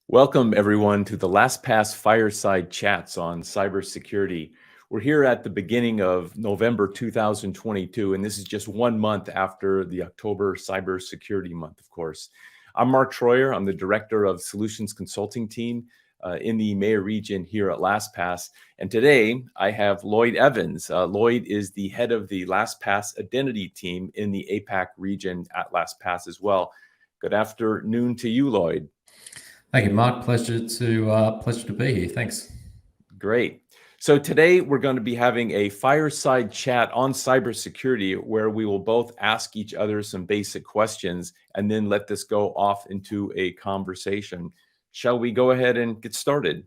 Welcome, everyone, to the LastPass Fireside Chats on cybersecurity. We're here at the beginning of November 2022, and this is just 1 month after the October Cybersecurity Month, of course. I'm Mark Troyer. I'm the Director of Solutions Consulting Team in the EMEA region here at LastPass. And today, I have Lloyd Evans. Lloyd is the head of the LastPass Identity Team in the APAC region at LastPass as well. Good afternoon to you, Lloyd. Thank you, Mark. Pleasure to be here. Thanks. Great. So today we're going to be having a fireside chat on cybersecurity where we will both ask each other some basic questions and then let this go off into a conversation. Shall we go ahead and get started?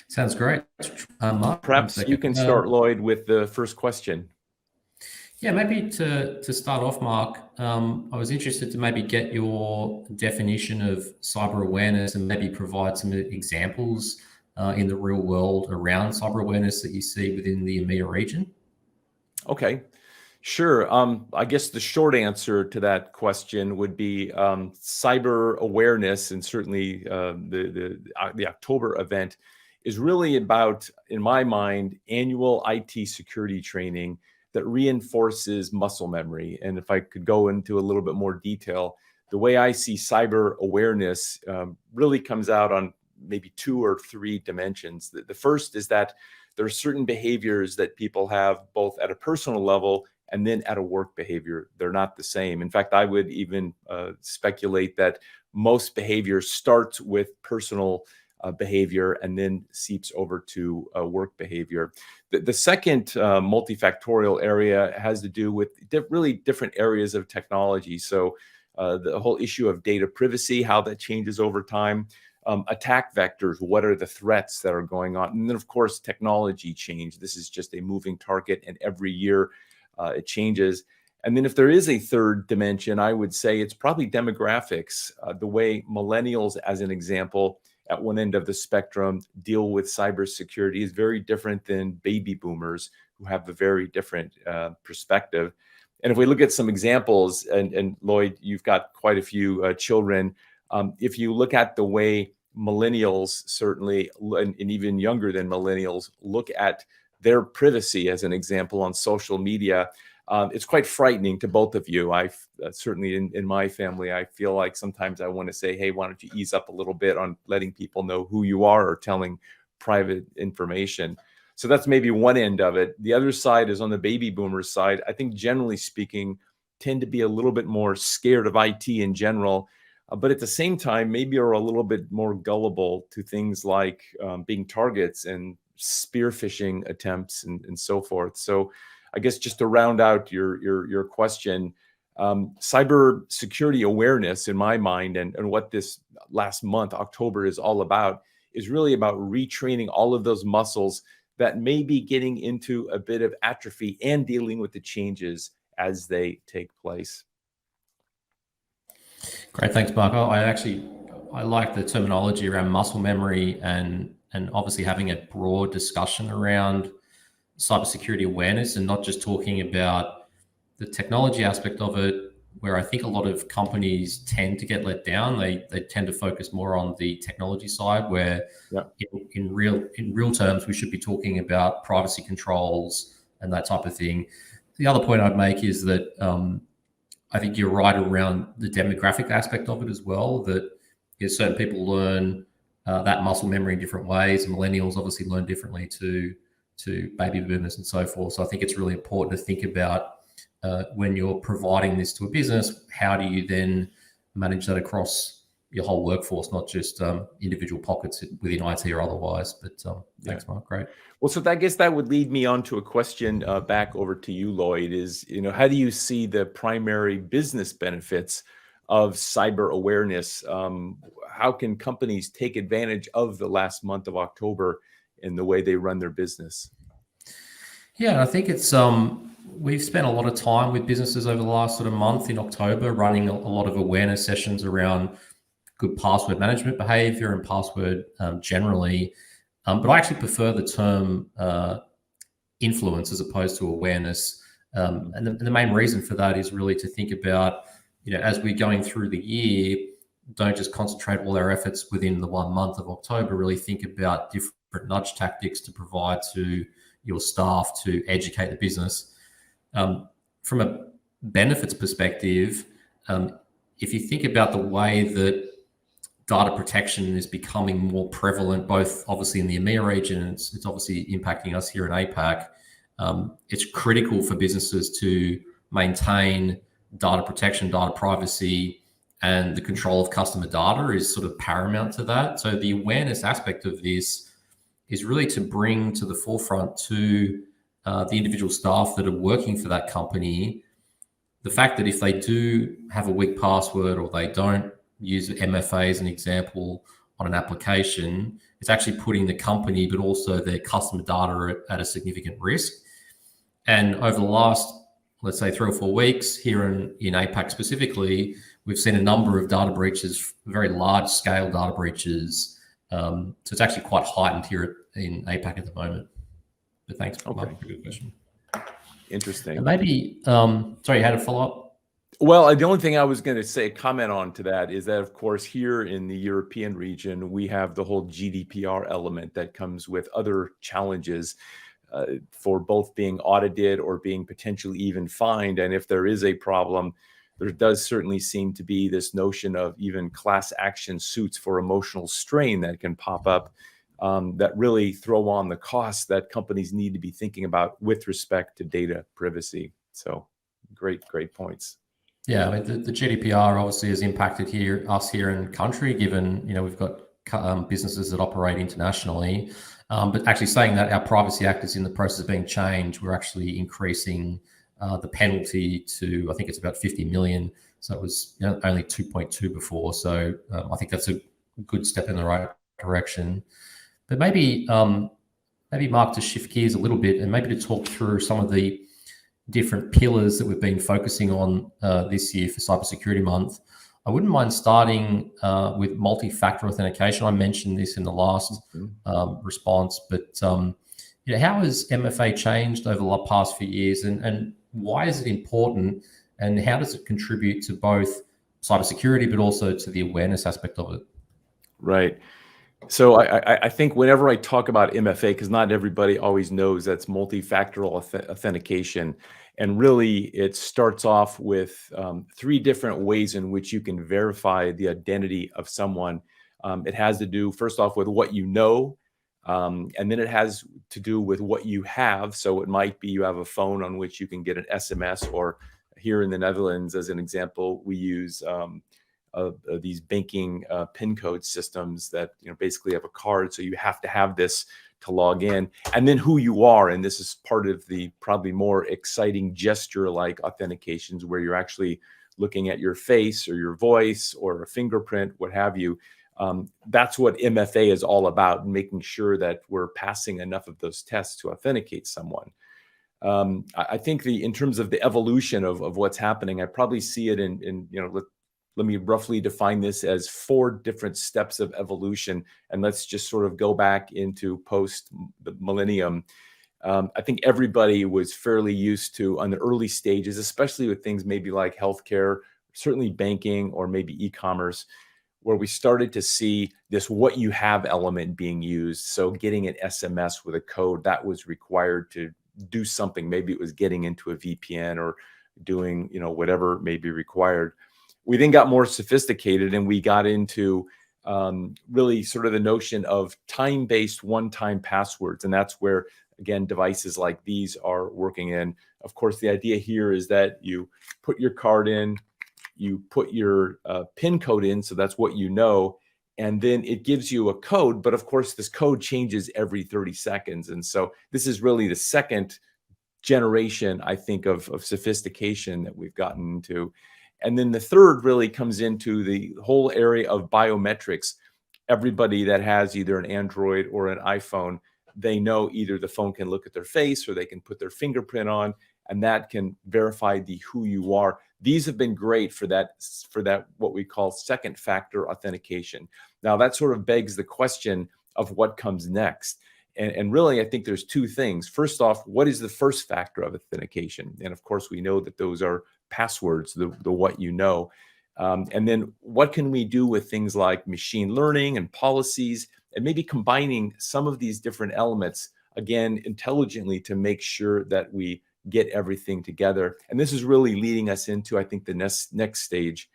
Sounds great. Mark, perhaps you can start, Lloyd, with the first question. Yeah, maybe to start off, Mark, I was interested to maybe get your definition of cyber awareness and maybe provide some examples in the real world around cyber awareness that you see within the EMEA region. Okay, sure. I guess the short answer to that question would be cyber awareness, and certainly the October event is really about, in my mind, annual IT security training that reinforces muscle memory. And if I could go into a little bit more detail, the way I see cyber awareness really comes out on maybe 2 or 3 dimensions. The first is that there are certain behaviors that people have both at a personal level and then at a work behavior. They're not the same. In fact, I would even speculate that most behavior starts with personal behavior and then seeps over to work behavior. The second multifactorial area has to do with really different areas of technology. So the whole issue of data privacy, how that changes over time, attack vectors, what are the threats that are going on, and then of course technology change. This is just a moving target, and every year it changes. And then if there is a third dimension, I would say it's probably demographics. The way millennials, as an example, at one end of the spectrum deal with cybersecurity is very different than baby boomers, who have a very different perspective. And if we look at some examples, and Lloyd, you've got quite a few children, if you look at the way millennials, certainly, and even younger than millennials, look at their privacy, as an example, on social media, it's quite frightening to both of you. I certainly in my family, I feel like sometimes I want to say, hey, why don't you ease up a little bit on letting people know who you are or telling private information. So that's maybe one end of it. The other side is on the baby boomers side. I think generally speaking, tend to be a little bit more scared of IT in general, but at the same time, maybe are a little bit more gullible to things like being targets and spear phishing attempts and so forth. So I guess just to round out your question, cyber security awareness, in my mind, and what this last month, October, is all about, is really about retraining all of those muscles that may be getting into a bit of atrophy and dealing with the changes as they take place. Great, thanks, Mark. I like the terminology around muscle memory and obviously having a broad discussion around cybersecurity awareness, and not just talking about the technology aspect of it, where I think a lot of companies tend to get let down. They tend to focus more on the technology side, where in real terms, we should be talking about privacy controls and that type of thing. The other point I'd make is that I think you're right around the demographic aspect of it as well, that certain people learn that muscle memory in different ways. Millennials obviously learn differently to baby boomers and so forth. So I think it's really important to think about when you're providing this to a business, how do you then manage that across your whole workforce, not just individual pockets within IT or otherwise. But thanks, Mark. Great. Well, so I guess that would lead me on to a question back over to you, Lloyd, is, how do you see the primary business benefits of cyber awareness? How can companies take advantage of the last month of October in the way they run their business? Yeah, I think it's we've spent a lot of time with businesses over the last sort of month in October, running a lot of awareness sessions around good password management behavior and password generally. But I actually prefer the term influence as opposed to awareness. And the main reason for that is really to think about, as we're going through the year, don't just concentrate all our efforts within the 1 month of October, really think about different nudge tactics to provide to your staff to educate the business. From a benefits perspective, if you think about the way that data protection is becoming more prevalent, both obviously in the EMEA region, it's obviously impacting us here in APAC. It's critical for businesses to maintain data protection, data privacy, and the control of customer data is sort of paramount to that. So the awareness aspect of this is really to bring to the forefront to the individual staff that are working for that company the fact that if they do have a weak password or they don't use MFA as an example on an application, it's actually putting the company but also their customer data at a significant risk. And over the last, let's say, 3 or 4 weeks here in APAC specifically, we've seen a number of data breaches, very large scale data breaches. So it's actually quite heightened here in APAC at the moment. But thanks, Mark, for a good question. Interesting. And maybe, sorry, you had a follow-up? Well, the only thing I was going to say, comment on to that is that, of course, here in the European region, we have the whole GDPR element that comes with other challenges for both being audited or being potentially even fined. And if there is a problem, there does certainly seem to be this notion of even class action suits for emotional strain that can pop up that really throw on the costs that companies need to be thinking about with respect to data privacy. So great points. Yeah, I mean, the GDPR obviously has impacted us here in country, given, we've got businesses that operate internationally. But actually saying that our Privacy Act is in the process of being changed, we're actually increasing the penalty to, I think it's about 50 million. So it was only 2.2 before. So I think that's a good step in the right direction. But maybe Mark, to shift gears a little bit and maybe to talk through some of the different pillars that we've been focusing on this year for Cybersecurity Month. I wouldn't mind starting with multi-factor authentication. I mentioned this in the last response, but how has MFA changed over the past few years, and why is it important, and how does it contribute to both cybersecurity but also to the awareness aspect of it? Right. So I think whenever I talk about MFA, because not everybody always knows that's multi-factor authentication, and really it starts off with 3 different ways in which you can verify the identity of someone. It has to do, first off, with what you know, and then it has to do with what you have. So it might be you have a phone on which you can get an SMS, or here in the Netherlands, as an example, we use these banking PIN code systems that basically have a card, so you have to have this to log in, and then who you are. And this is part of the probably more exciting gesture-like authentications, where you're actually looking at your face or your voice or a fingerprint, what have you. That's what MFA is all about, making sure that we're passing enough of those tests to authenticate someone. I think in terms of the evolution of what's happening, I probably see it in let me roughly define this as 4 different steps of evolution. And let's just sort of go back into post the millennium. I think everybody was fairly used to, on the early stages, especially with things maybe like healthcare, certainly banking, or maybe e-commerce, where we started to see this what you have element being used. So getting an SMS with a code that was required to do something. Maybe it was getting into a VPN or doing, whatever may be required. We then got more sophisticated, and we got into really sort of the notion of time-based one-time passwords. And that's where, again, devices like these are working in. Of course, the idea here is that you put your card in, you put your PIN code in, so that's what you know, and then it gives you a code. But of course, this code changes every 30 seconds. And so this is really the second generation, I think, of sophistication that we've gotten into. And then the third really comes into the whole area of biometrics. Everybody that has either an Android or an iPhone, they know either the phone can look at their face or they can put their fingerprint on, and that can verify who you are. These have been great for that what we call second factor authentication. Now that sort of begs the question of what comes next. And really, I think there's 2 things. First off, what is the first factor of authentication? And of course, we know that those are passwords, the what you know. And then what can we do with things like machine learning and policies, and maybe combining some of these different elements, again, intelligently, to make sure that we get everything together. And this is really leading us into, I think, the next stage,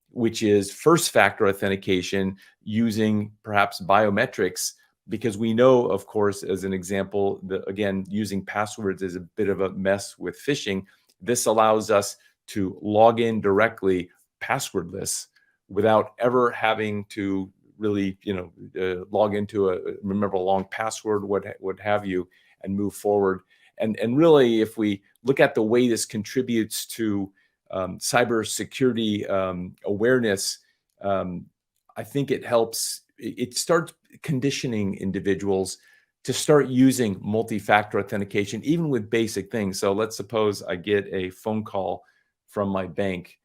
which is first factor authentication using perhaps biometrics, because we know, of course, as an example, again, using passwords is a bit of a mess with phishing. This allows us to log in directly passwordless without ever having to really, log into remember a long password, what have you, and move forward. And really, if we look at the way this contributes to cybersecurity awareness, I think it helps. It starts conditioning individuals to start using multi-factor authentication, even with basic things. So let's suppose I get a phone call from my bank.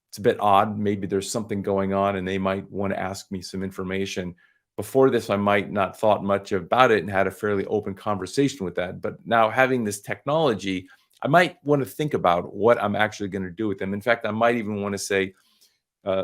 It's a bit odd. Maybe there's something going on and they might want to ask me some information. Before this, I might not thought much about it and had a fairly open conversation with that. But now having this technology, I might want to think about what I'm actually going to do with them. In fact, I might even want to say,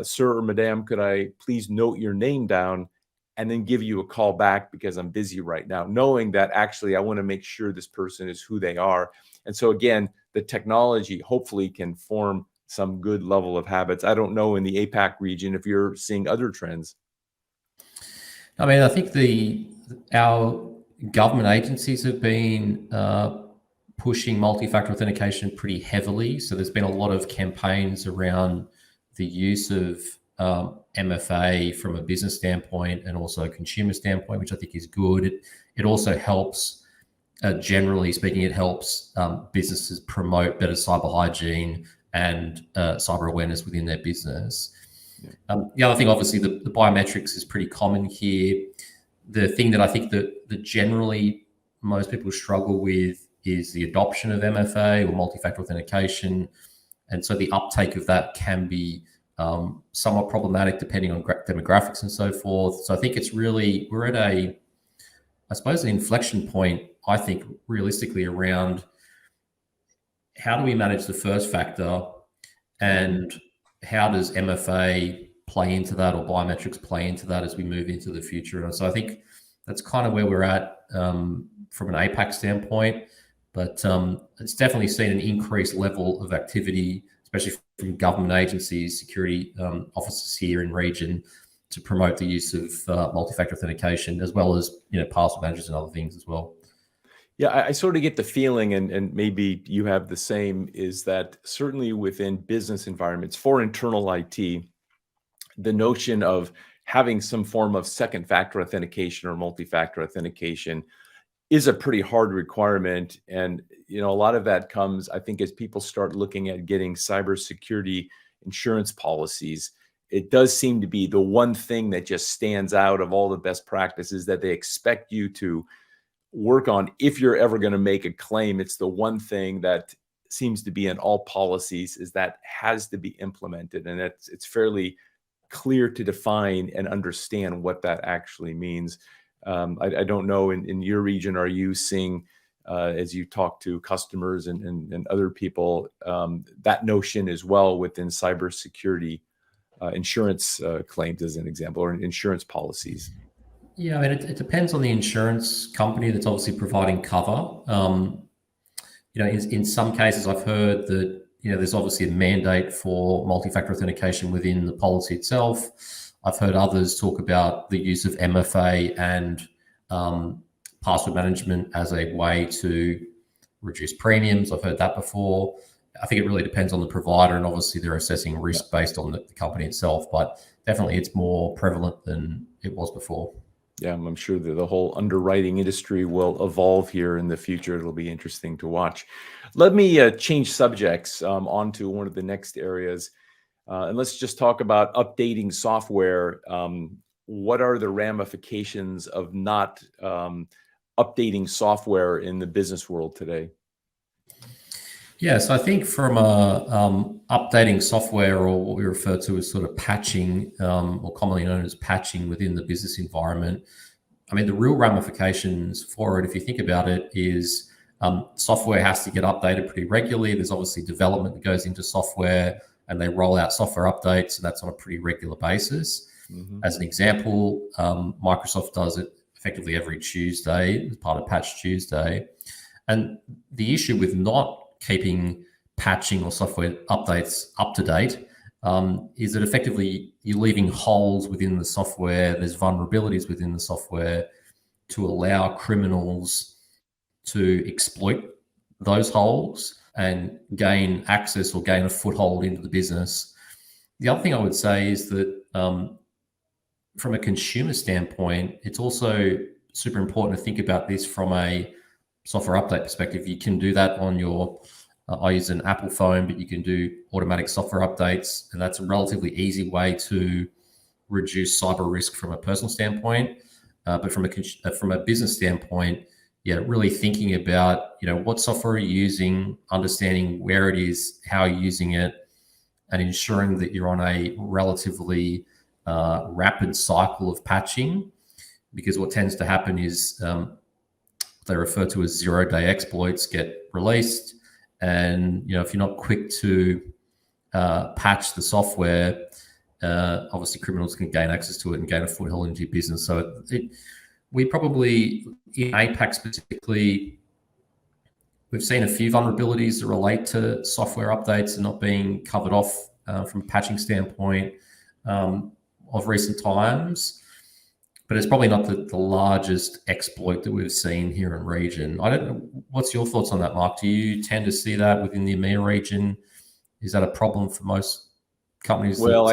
sir or madam, could I please note your name down and then give you a call back because I'm busy right now, knowing that actually I want to make sure this person is who they are. And so again, the technology hopefully can form some good level of habits. I don't know in the APAC region if you're seeing other trends. I mean, I think our government agencies have been pushing multi-factor authentication pretty heavily. So there's been a lot of campaigns around the use of MFA from a business standpoint and also a consumer standpoint, which I think is good. It also helps, generally speaking, it helps businesses promote better cyber hygiene and cyber awareness within their business. The other thing, obviously, the biometrics is pretty common here. The thing that I think that generally most people struggle with is the adoption of MFA or multi-factor authentication. And so the uptake of that can be somewhat problematic depending on demographics and so forth. So I think we're at I suppose, an inflection point, I think, realistically, around how do we manage the first factor and how does MFA play into that, or biometrics play into that as we move into the future? And so I think that's kind of where we're at from an APAC standpoint. But it's definitely seen an increased level of activity, especially from government agencies, security officers here in region, to promote the use of multi-factor authentication, as well as password managers and other things as well. Yeah, I sort of get the feeling, and maybe you have the same, is that certainly within business environments for internal IT, the notion of having some form of second factor authentication or multi-factor authentication is a pretty hard requirement. And, a lot of that comes, I think, as people start looking at getting cybersecurity insurance policies. It does seem to be the one thing that just stands out of all the best practices that they expect you to work on. If you're ever going to make a claim, it's the one thing that seems to be in all policies, is that has to be implemented. And it's fairly clear to define and understand what that actually means. I don't know, in your region, are you seeing, as you talk to customers and other people, that notion as well within cybersecurity insurance claims, as an example, or insurance policies? Yeah, I mean, it depends on the insurance company that's obviously providing cover. In some cases, I've heard that there's obviously a mandate for multi-factor authentication within the policy itself. I've heard others talk about the use of MFA and password management as a way to reduce premiums. I've heard that before. I think it really depends on the provider, and obviously they're assessing risk based on the company itself, but definitely it's more prevalent than it was before. Yeah, I'm sure that the whole underwriting industry will evolve here in the future. It'll be interesting to watch. Let me change subjects onto one of the next areas. And let's just talk about updating software. What are the ramifications of not updating software in the business world today? Yeah, so I think from updating software, or what we refer to as sort of patching, or commonly known as patching within the business environment, I mean, the real ramifications for it, if you think about it, is software has to get updated pretty regularly. There's obviously development that goes into software. and they roll out software updates, and that's on a pretty regular basis. As an example, Microsoft does it effectively every Tuesday as part of Patch Tuesday. And the issue with not keeping patching or software updates up to date is that effectively you're leaving holes within the software. There's vulnerabilities within the software to allow criminals to exploit those holes and gain access or gain a foothold into the business. The other thing I would say is that from a consumer standpoint, it's also super important to think about this from a software update perspective. You can do that on your, I use an Apple phone, but you can do automatic software updates, and that's a relatively easy way to reduce cyber risk from a personal standpoint. But from a business standpoint, really thinking about, what software are you using, understanding where it is, how you're using it, and ensuring that you're on a relatively rapid cycle of patching. Because what tends to happen is they refer to as zero-day exploits get released, and if you're not quick to patch the software, obviously criminals can gain access to it and gain a foothold into your business. So we probably, in APAC specifically, we've seen a few vulnerabilities that relate to software updates and not being covered off from a patching standpoint of recent times. But it's probably not the largest exploit that we've seen here in region. I don't know, what's your thoughts on that, Mark? Do you tend to see that within the EMEA region? Is that a problem for most companies? Well,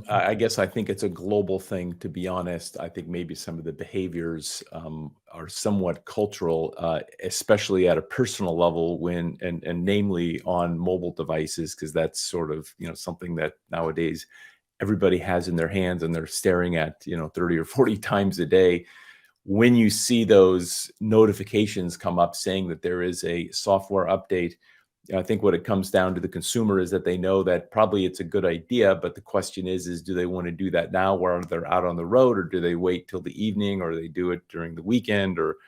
I guess I think it's a global thing, to be honest. I think maybe some of the behaviors are somewhat cultural, especially at a personal level and namely on mobile devices, because that's sort of, something that nowadays everybody has in their hands and they're staring at, 30 or 40 times a day. When you see those notifications come up saying that there is a software update, I think what it comes down to the consumer is that they know that probably it's a good idea, but the question is do they want to do that now while they're out on the road, or do they wait till the evening, or they do it during the weekend or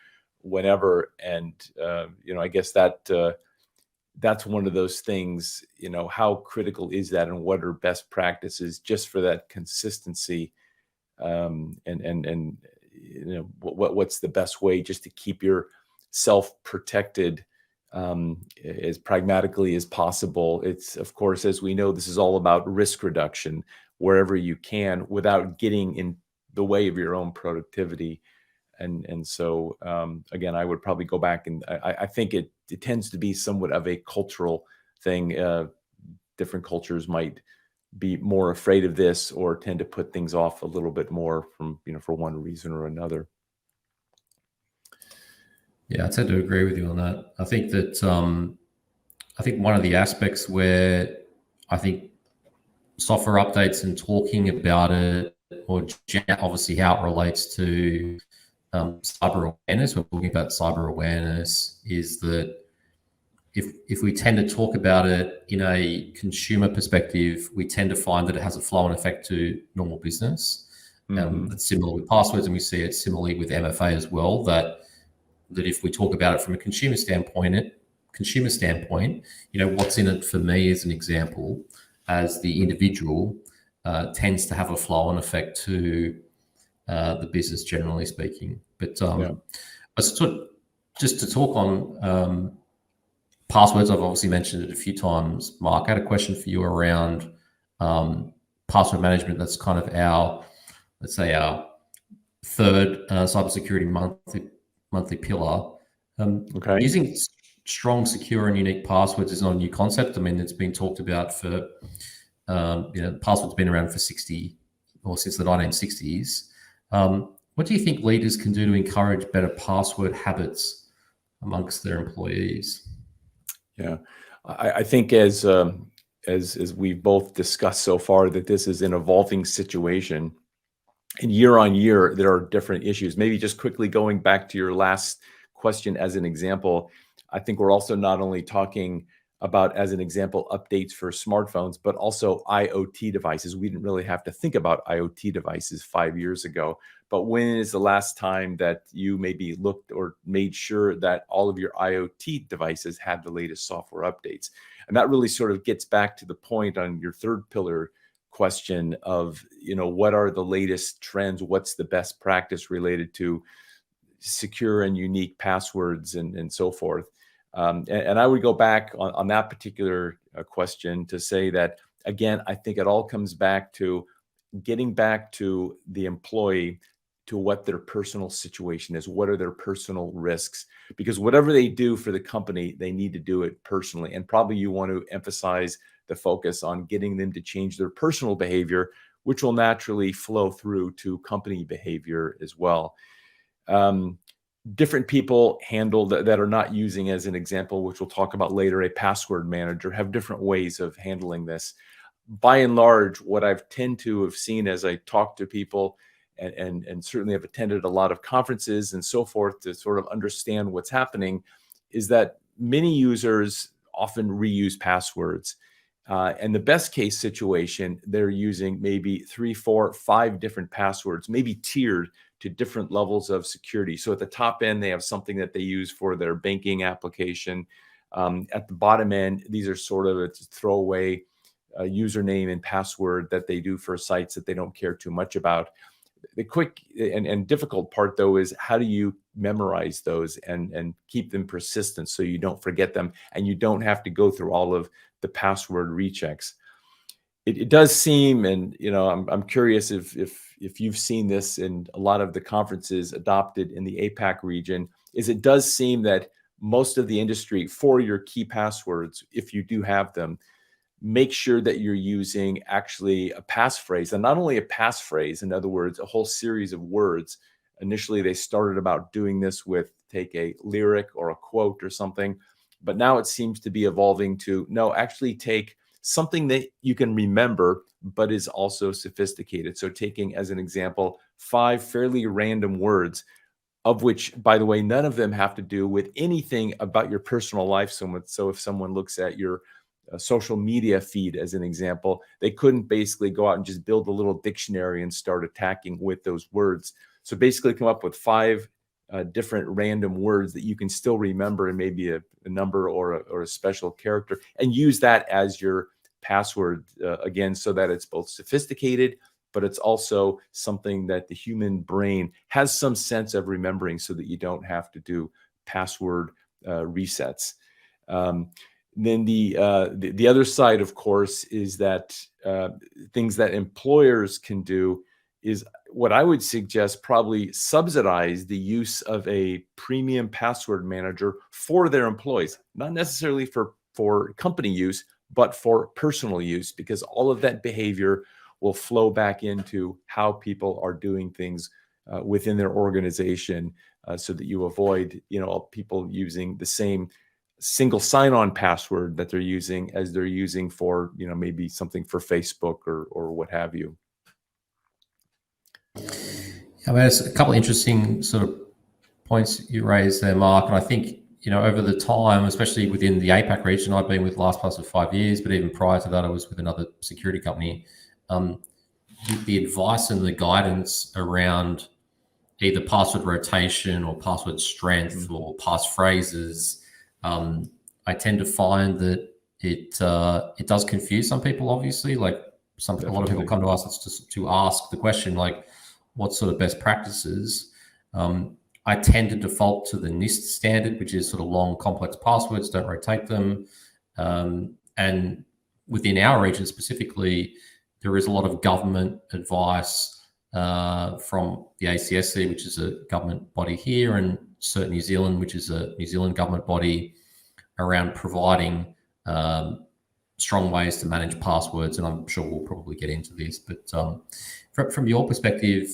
whenever? And, I guess that's one of those things, how critical is that, and what are best practices just for that consistency? What's the best way just to keep yourself protected as pragmatically as possible? It's, of course, as we know, this is all about risk reduction wherever you can without getting in the way of your own productivity. And so, again, I would probably go back and I think it tends to be somewhat of a cultural thing. Different cultures might be more afraid of this or tend to put things off a little bit more from, for one reason or another. Yeah, I tend to agree with you on that. I think that I think one of the aspects where I think software updates and talking about it, or obviously how it relates to cyber awareness, we're talking about cyber awareness, is that if we tend to talk about it in a consumer perspective, we tend to find that it has a flow-on effect to normal business. That's similar with passwords, and we see it similarly with MFA as well, that if we talk about it from a consumer standpoint, what's in it for me as an example, as the individual, tends to have a flow-on effect to the business, generally speaking. But just to talk on passwords, I've obviously mentioned it a few times. Mark, I had a question for you around password management. That's kind of our, let's say, our third cybersecurity monthly pillar. Using strong, secure, and unique passwords is not a new concept. I mean, it's been talked about for, passwords been around for since the 1960s. What do you think leaders can do to encourage better password habits amongst their employees? Yeah, I think as we've both discussed so far, that this is an evolving situation, and year on year there are different issues. Maybe just quickly going back to your last question as an example, I think we're also not only talking about, as an example, updates for smartphones, but also IoT devices. We didn't really have to think about IoT devices 5 years ago. But when is the last time that you maybe looked or made sure that all of your IoT devices had the latest software updates? And that really sort of gets back to the point on your third pillar question of, what are the latest trends? What's the best practice related to secure and unique passwords and so forth? And I would go back on that particular question to say that, again, I think it all comes back to getting back to the employee, to what their personal situation is, what are their personal risks, because whatever they do for the company, they need to do it personally. And probably you want to emphasize the focus on getting them to change their personal behavior, which will naturally flow through to company behavior as well. Different people handle that are not using, as an example, which we'll talk about later, a password manager, have different ways of handling this. By and large, what I've tend to have seen as I talk to people, and certainly have attended a lot of conferences and so forth to sort of understand what's happening, is that many users often reuse passwords. And the best case situation, they're using maybe 3, 4, 5 different passwords, maybe tiered to different levels of security. So at the top end, they have something that they use for their banking application. At the bottom end, these are sort of a throwaway username and password that they do for sites that they don't care too much about. The quick and difficult part, though, is how do you memorize those and keep them persistent so you don't forget them and you don't have to go through all of the password rechecks. It does seem, and I'm curious if you've seen this in a lot of the conferences adopted in the APAC region, is it does seem that most of the industry, for your key passwords, if you do have them, make sure that you're using actually a passphrase, and not only a passphrase, in other words, a whole series of words. Initially, they started about doing this with take a lyric or a quote or something, but now it seems to be evolving to, no, actually take something that you can remember, but is also sophisticated. So taking, as an example, 5 fairly random words, of which, by the way, none of them have to do with anything about your personal life. So if someone looks at your social media feed, as an example, they couldn't basically go out and just build a little dictionary and start attacking with those words. So basically come up with 5 different random words that you can still remember, and maybe a number or a special character, and use that as your password again, so that it's both sophisticated, but it's also something that the human brain has some sense of remembering, so that you don't have to do password resets. Then the other side, of course, is that things that employers can do is what I would suggest, probably subsidize the use of a premium password manager for their employees, not necessarily for company use, but for personal use, because all of that behavior will flow back into how people are doing things within their organization, so that you avoid, people using the same single sign-on password that they're using as they're using for, maybe something for Facebook or what have you. I mean, there's a couple of interesting sort of points you raised there, Mark. And I think, over the time, especially within the APAC region, I've been with LastPass for 5 years, but even prior to that, I was with another security company. The advice and the guidance around either password rotation or password strength or passphrases, I tend to find that it does confuse some people, obviously. Like a lot of people come to us to ask the question, like, what sort of best practices? I tend to default to the NIST standard, which is sort of long, complex passwords, don't rotate them. And within our region specifically, there is a lot of government advice from the ACSC, which is a government body here, and CERT New Zealand, which is a New Zealand government body, around providing strong ways to manage passwords. And I'm sure we'll probably get into this, but from your perspective,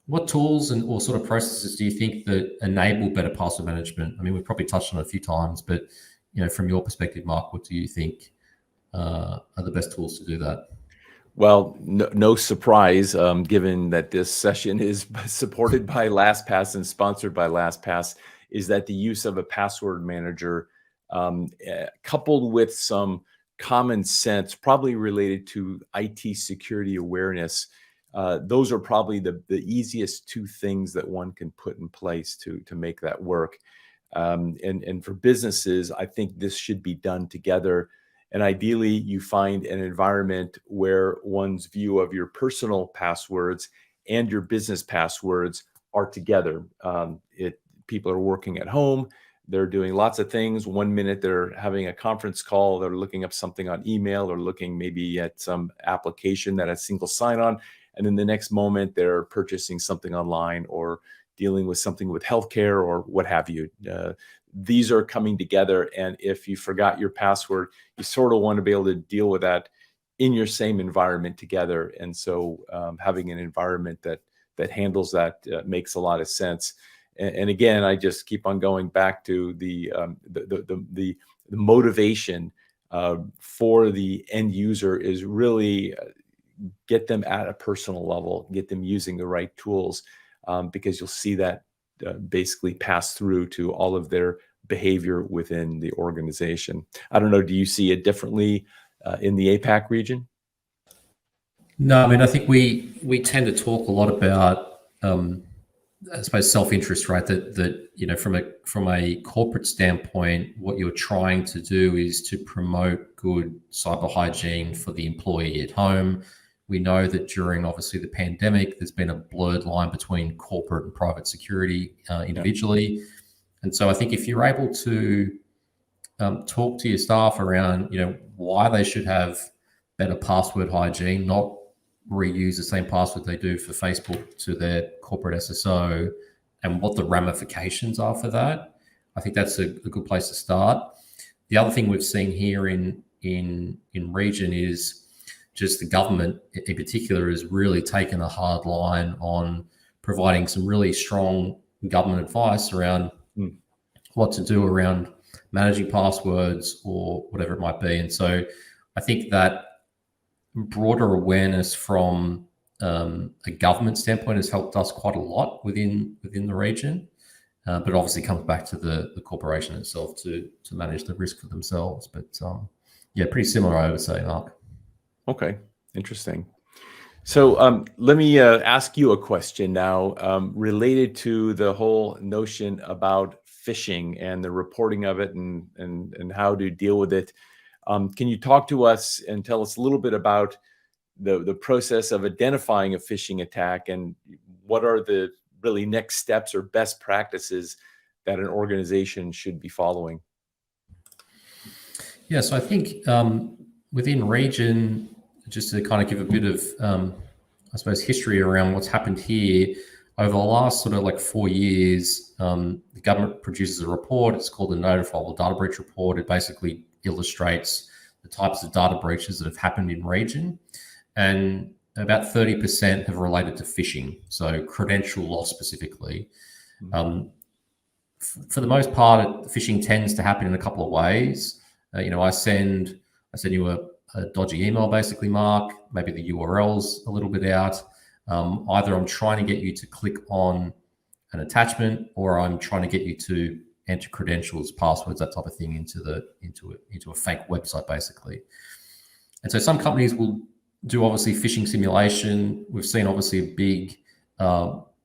what tools or sort of processes do you think that enable better password management? I mean, we've probably touched on it a few times, but from your perspective, Mark, what do you think are the best tools to do that? Well, no surprise, given that this session is supported by LastPass and sponsored by LastPass, is that the use of a password manager, coupled with some common sense, probably related to IT security awareness, those are probably the easiest 2 things that one can put in place to make that work. And for businesses, I think this should be done together. And ideally, you find an environment where one's view of your personal passwords and your business passwords are together. People are working at home. They're doing lots of things. 1 minute they're having a conference call. They're looking up something on email or looking maybe at some application that has single sign-on. And then the next moment they're purchasing something online or dealing with something with healthcare or what have you. These are coming together. And if you forgot your password, you sort of want to be able to deal with that in your same environment together. And so having an environment that handles that makes a lot of sense. And again, I just keep on going back to the motivation for the end user is really get them at a personal level, get them using the right tools, because you'll see that basically pass through to all of their behavior within the organization. I don't know, do you see it differently in the APAC region? No, I mean, I think we tend to talk a lot about, I suppose, self-interest, right? That you know, from a corporate standpoint, what you're trying to do is to promote good cyber hygiene for the employee at home. We know that during, obviously, the pandemic, there's been a blurred line between corporate and private security individually. Yeah. And so I think if you're able to talk to your staff around, you know, why they should have better password hygiene, not reuse the same password they do for Facebook to their corporate SSO, and what the ramifications are for that, I think that's a good place to start. The other thing we've seen here in region is just the government in particular has really taken a hard line on providing some really strong government advice around what to do around managing passwords or whatever it might be. And so I think that broader awareness from a government standpoint has helped us quite a lot within the region, but it obviously comes back to the corporation itself to manage the risk for themselves. But yeah, pretty similar, I would say, Mark. Okay, interesting. So let me ask you a question now related to the whole notion about phishing and the reporting of it and how to deal with it. Can you talk to us and tell us a little bit about the process of identifying a phishing attack and what are the really next steps or best practices that an organization should be following? Yeah, so I think within region, just to kind of give a bit of, I suppose, history around what's happened here, over the last sort of like 4 years, the government produces a report. It's called the Notifiable Data Breach Report. It basically illustrates the types of data breaches that have happened in region. And about 30% have related to phishing, so credential loss specifically. For the most part, phishing tends to happen in a couple of ways. You know, I send you a dodgy email, basically, Mark. Maybe the URL's a little bit out. Either I'm trying to get you to click on an attachment, or I'm trying to get you to enter credentials, passwords, that type of thing into a fake website, basically. And so some companies will do obviously phishing simulation. We've seen obviously a big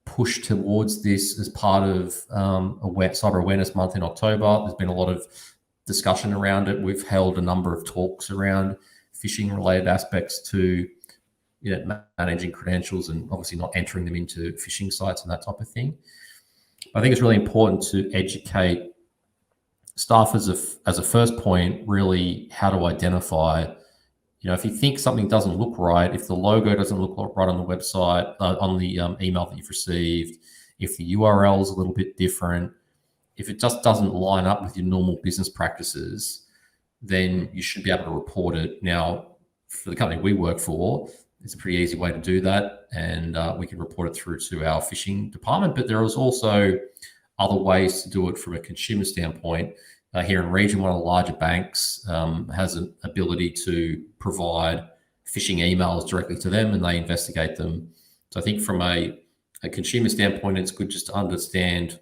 push towards this as part of Cyber Awareness Month in October. There's been a lot of discussion around it. We've held a number of talks around phishing related aspects to managing credentials and obviously not entering them into phishing sites and that type of thing. I think it's really important to educate staff as a first point, really how to identify, if you think something doesn't look right, if the logo doesn't look right on the website, on the email that you've received, if the URL is a little bit different, if it just doesn't line up with your normal business practices, then you should be able to report it. Now, for the company we work for, it's a pretty easy way to do that, and we can report it through to our phishing department. But there is also other ways to do it from a consumer standpoint. Here in region, one of the larger banks has an ability to provide phishing emails directly to them, and they investigate them. So I think from a consumer standpoint, it's good just to understand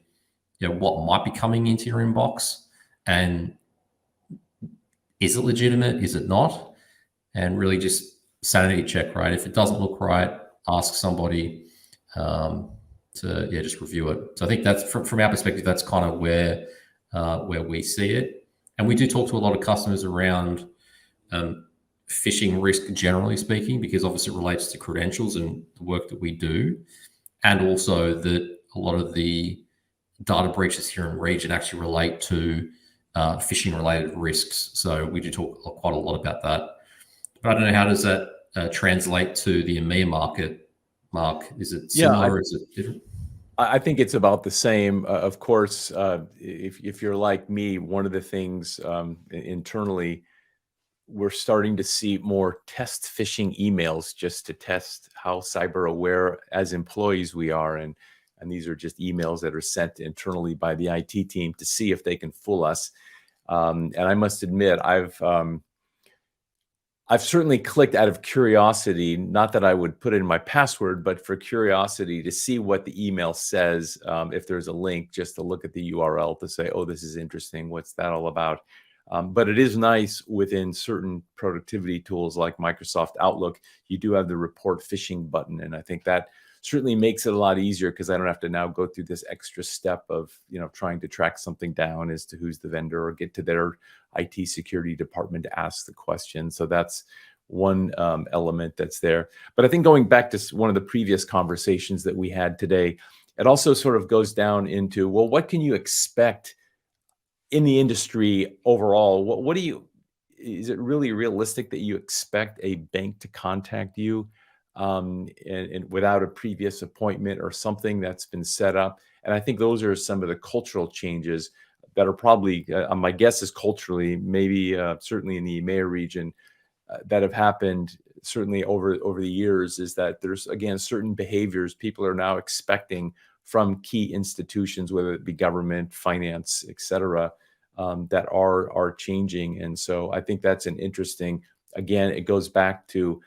what might be coming into your inbox, and is it legitimate, is it not, and really just sanity check, right? If it doesn't look right, ask somebody to just review it. So I think that's from our perspective, that's kind of where where we see it. And we do talk to a lot of customers around phishing risk, generally speaking, because obviously it relates to credentials and the work that we do. And also that a lot of the data breaches here in region actually relate to phishing related risks. So we do talk quite a lot about that. But I don't know, how does that translate to the EMEA market, Mark? Is it similar? Is it different? I think it's about the same. Of course, if you're like me, one of the things internally, we're starting to see more test phishing emails just to test how cyber aware as employees we are. And these are just emails that are sent internally by the IT team to see if they can fool us. And I must admit, I've certainly clicked out of curiosity, not that I would put in my password, but for curiosity to see what the email says. If there's a link, just to look at the URL to say, oh, this is interesting. What's that all about? But it is nice within certain productivity tools like Microsoft Outlook, you do have the report phishing button. And I think that certainly makes it a lot easier because I don't have to now go through this extra step of, trying to track something down as to who's the vendor or get to their IT security department to ask the question. So that's one element that's there. But I think going back to one of the previous conversations that we had today, it also sort of goes down into, well, what can you expect in the industry overall? What is it really realistic that you expect a bank to contact you and without a previous appointment or something that's been set up? And I think those are some of the cultural changes that are probably, my guess is culturally, maybe certainly in the EMEA region, that have happened certainly over the years, is that there's, again, certain behaviors people are now expecting from key institutions, whether it be government, finance, et cetera, that are changing. And so I think that's an interesting, again, it goes back to,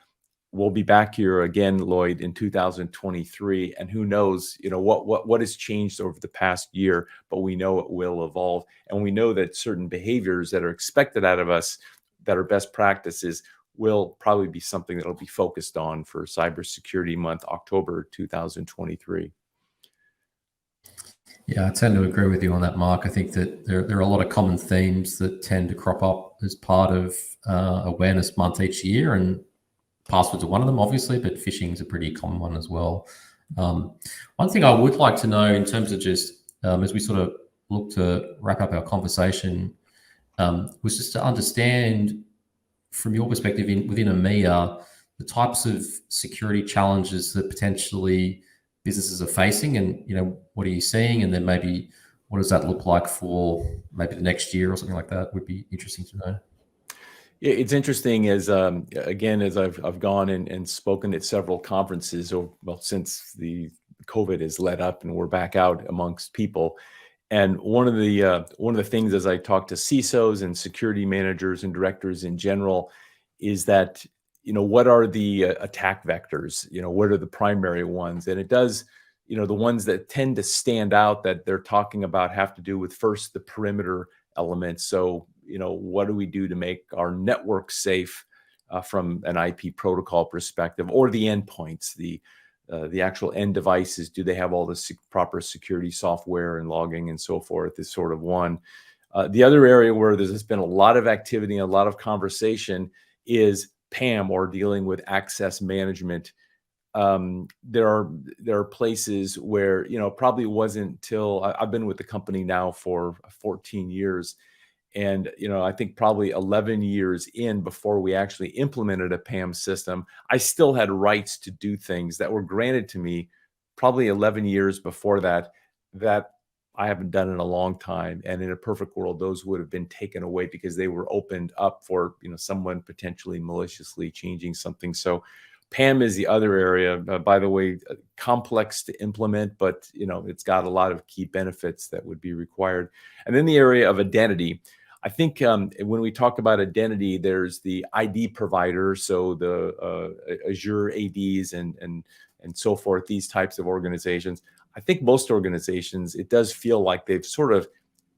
we'll be back here again, Lloyd, in 2023, and who knows, what has changed over the past year, but we know it will evolve. And we know that certain behaviors that are expected out of us that are best practices will probably be something that'll be focused on for Cybersecurity Month, October 2023. Yeah, I tend to agree with you on that, Mark. I think that there are a lot of common themes that tend to crop up as part of Awareness Month each year, and passwords are one of them, obviously, but phishing is a pretty common one as well. One thing I would like to know in terms of just as we sort of look to wrap up our conversation was just to understand from your perspective within EMEA, the types of security challenges that potentially businesses are facing, and what are you seeing, and then maybe what does that look like for maybe the next year or something like that? Would be interesting to know. Yeah, it's interesting as again, as I've gone and spoken at several conferences, since the COVID has let up and we're back out amongst people. And one of the things as I talk to CISOs and security managers and directors in general is that, what are the attack vectors? What are the primary ones? And it does, the ones that tend to stand out that they're talking about have to do with, first, the perimeter elements. So, what do we do to make our network safe from an IP protocol perspective, or the endpoints, the actual end devices? Do they have all the proper security software and logging and so forth? Is sort of one. The other area where there's been a lot of activity and a lot of conversation is PAM, or dealing with access management. There are places where, probably wasn't till I've been with the company now for 14 years. And, I think probably 11 years in before we actually implemented a PAM system, I still had rights to do things that were granted to me probably 11 years before that I haven't done in a long time. And in a perfect world, those would have been taken away because they were opened up for, someone potentially maliciously changing something. So PAM is the other area, by the way, complex to implement, but, it's got a lot of key benefits that would be required. And then the area of identity. I think when we talk about identity, there's the ID provider, so the Azure ADs and so forth, these types of organizations. I think most organizations, it does feel like they've sort of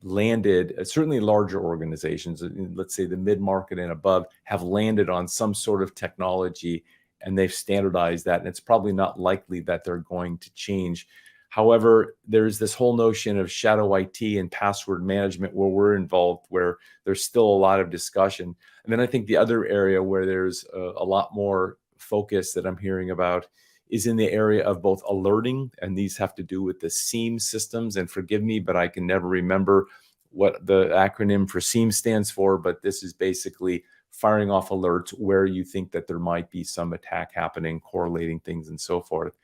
landed, certainly larger organizations, let's say the mid-market and above, have landed on some sort of technology and they've standardized that. And it's probably not likely that they're going to change. However, there's this whole notion of shadow IT and password management where we're involved, where there's still a lot of discussion. And then I think the other area where there's a lot more focus that I'm hearing about is in the area of both alerting, and these have to do with the SIEM systems. And forgive me, but I can never remember what the acronym for SIEM stands for, but this is basically firing off alerts where you think that there might be some attack happening, correlating things and so forth.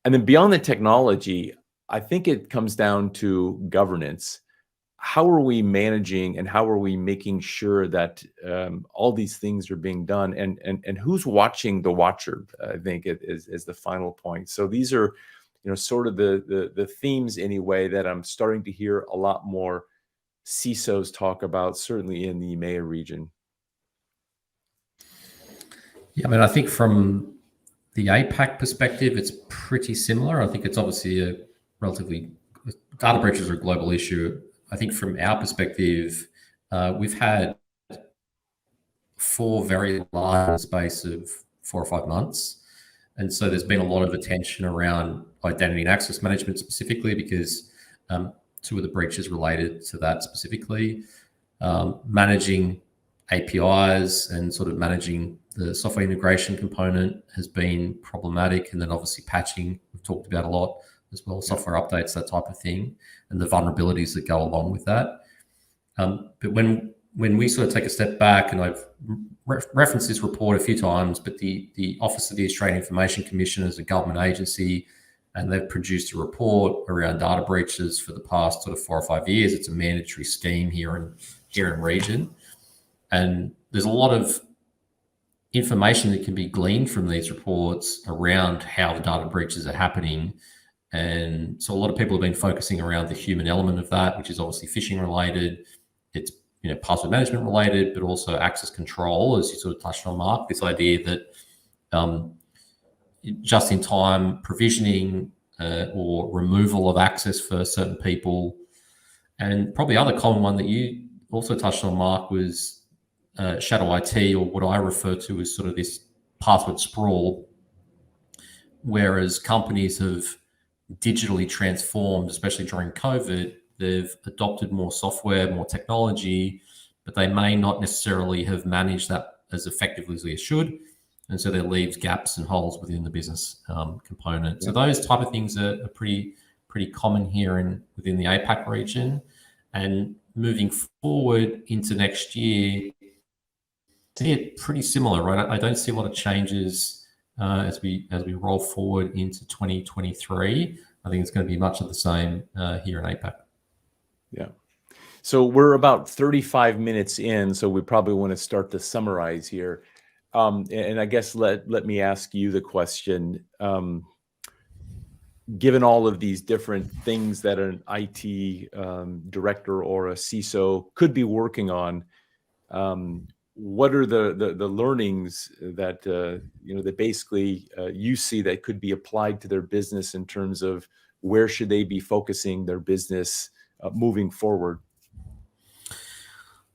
And then beyond the technology, I think it comes down to governance. How are we managing and how are we making sure that all these things are being done, and who's watching the watcher? I think is the final point. So these are, sort of the themes anyway that I'm starting to hear a lot more CISOs talk about, certainly in the EMEA region. Yeah, I mean, I think from the APAC perspective, it's pretty similar. I think it's obviously a relatively, data breaches are a global issue. I think from our perspective, we've had 4 very large space of 4 or 5 months. And so there's been a lot of attention around identity and access management specifically because 2 of the breaches related to that specifically. Managing APIs and sort of managing the software integration component has been problematic. And then obviously patching, we've talked about a lot as well, software updates, that type of thing, and the vulnerabilities that go along with that. But when we sort of take a step back, and I've referenced this report a few times, but the Office of the Australian Information Commission is a government agency, and they've produced a report around data breaches for the past sort of 4 or 5 years. It's a mandatory scheme here in region. And there's a lot of information that can be gleaned from these reports around how the data breaches are happening. And so a lot of people have been focusing around the human element of that, which is obviously phishing related. It's password management related, but also access control, as you sort of touched on, Mark. This idea that just in time provisioning or removal of access for certain people. And probably other common one that you also touched on, Mark, was shadow IT, or what I refer to as sort of this password sprawl, whereas companies have digitally transformed, especially during COVID. They've adopted more software, more technology, but they may not necessarily have managed that as effectively as they should. And so that leaves gaps and holes within the business component. So those type of things are pretty common here within the APAC region. And moving forward into next year, I see it pretty similar, right? I don't see a lot of changes as we roll forward into 2023. I think it's going to be much of the same here in APAC. Yeah. So we're about 35 minutes in, so we probably want to start to summarize here. And I guess let me ask you the question. Given all of these different things that an IT director or a CISO could be working on, what are the learnings that that basically you see that could be applied to their business in terms of where should they be focusing their business moving forward?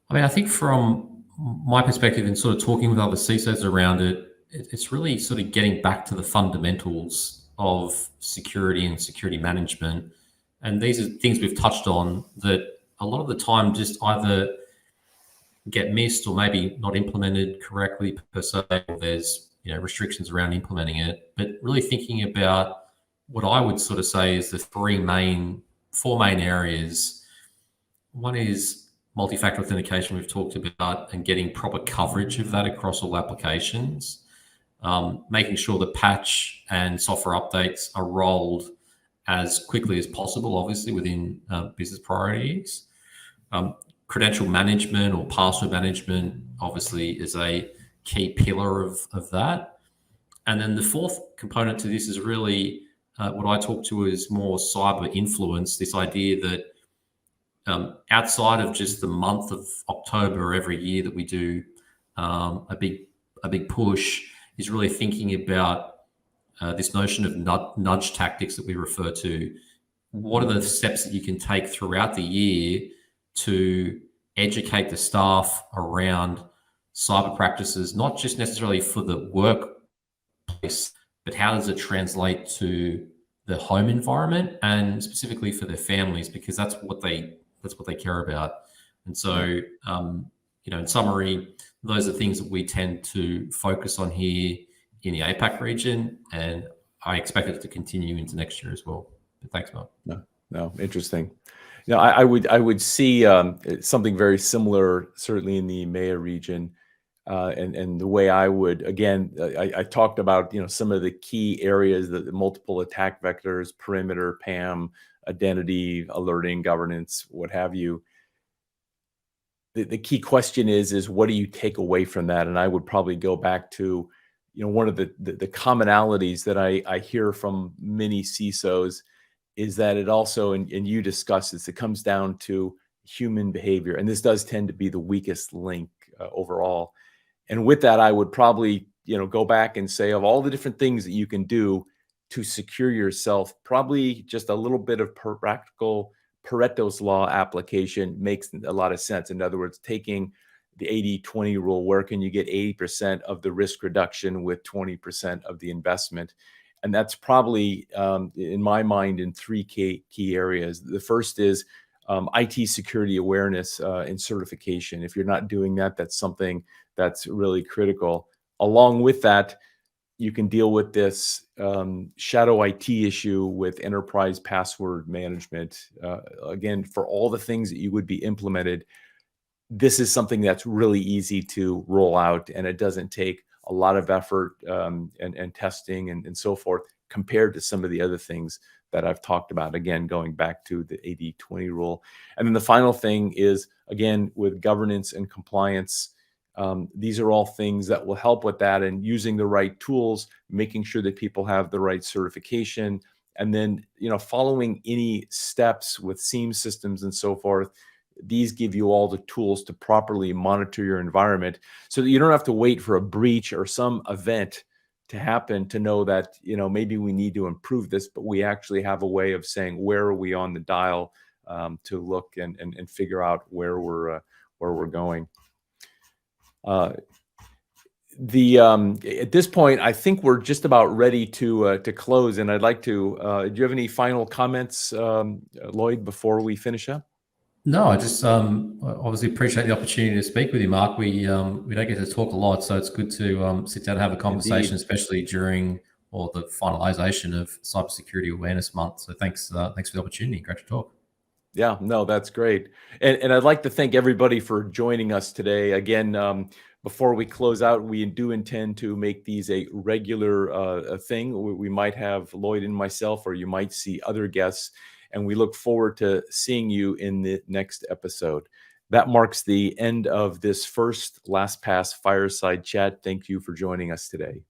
I mean, I think from my perspective and sort of talking with other CISOs around it, it's really sort of getting back to the fundamentals of security and security management. And these are things we've touched on that a lot of the time just either get missed or maybe not implemented correctly per se. There's restrictions around implementing it, but really thinking about what I would sort of say is the four main areas. One is multi-factor authentication, we've talked about, and getting proper coverage of that across all applications. Making sure the patch and software updates are rolled as quickly as possible, obviously within business priorities. Credential management or password management obviously is a key pillar of that. And then the fourth component to this is really what I talk to is more cyber influence, this idea that outside of just the month of October every year that we do a big push, is really thinking about this notion of nudge tactics that we refer to. What are the steps that you can take throughout the year to educate the staff around cyber practices, not just necessarily for the workplace, but how does it translate to the home environment and specifically for their families, because that's what they care about. And so, in summary, those are things that we tend to focus on here in the APAC region, and I expect it to continue into next year as well. But thanks, Mark. No, interesting. I would see something very similar, certainly in the EMEA region. And the way I would, again, I talked about, some of the key areas, the multiple attack vectors, perimeter, PAM, identity, alerting, governance, what have you. The key question is what do you take away from that? And I would probably go back to, one of the commonalities that I hear from many CISOs is that it also, and you discussed this, it comes down to human behavior. And this does tend to be the weakest link overall. And with that, I would probably, go back and say, of all the different things that you can do to secure yourself, probably just a little bit of practical Pareto's law application makes a lot of sense. In other words, taking the 80-20 rule, where can you get 80% of the risk reduction with 20% of the investment? And that's probably, in my mind, in three key areas. The first is IT security awareness and certification. If you're not doing that, that's something that's really critical. Along with that, you can deal with this shadow IT issue with enterprise password management. Again, for all the things that you would be implemented, this is something that's really easy to roll out, and it doesn't take a lot of effort and testing and so forth compared to some of the other things that I've talked about, again, going back to the 80-20 rule. And then the final thing is, again, with governance and compliance, these are all things that will help with that, and using the right tools, making sure that people have the right certification, and then, following any steps with SIEM systems and so forth. These give you all the tools to properly monitor your environment so that you don't have to wait for a breach or some event to happen to know that, maybe we need to improve this, but we actually have a way of saying, where are we on the dial to look and figure out where we're going. At this point, I think we're just about ready to close, and I'd like to. Do you have any final comments, Lloyd, before we finish up? No, I just obviously appreciate the opportunity to speak with you, Mark. We don't get to talk a lot, so it's good to sit down and have a conversation, Indeed. especially during the finalization of Cybersecurity Awareness Month. So thanks for the opportunity. Great to talk. Yeah, no, that's great. And I'd like to thank everybody for joining us today. Again, before we close out, we do intend to make these a regular thing. We might have Lloyd and myself, or you might see other guests, and we look forward to seeing you in the next episode. That marks the end of this first LastPass Fireside Chat. Thank you for joining us today.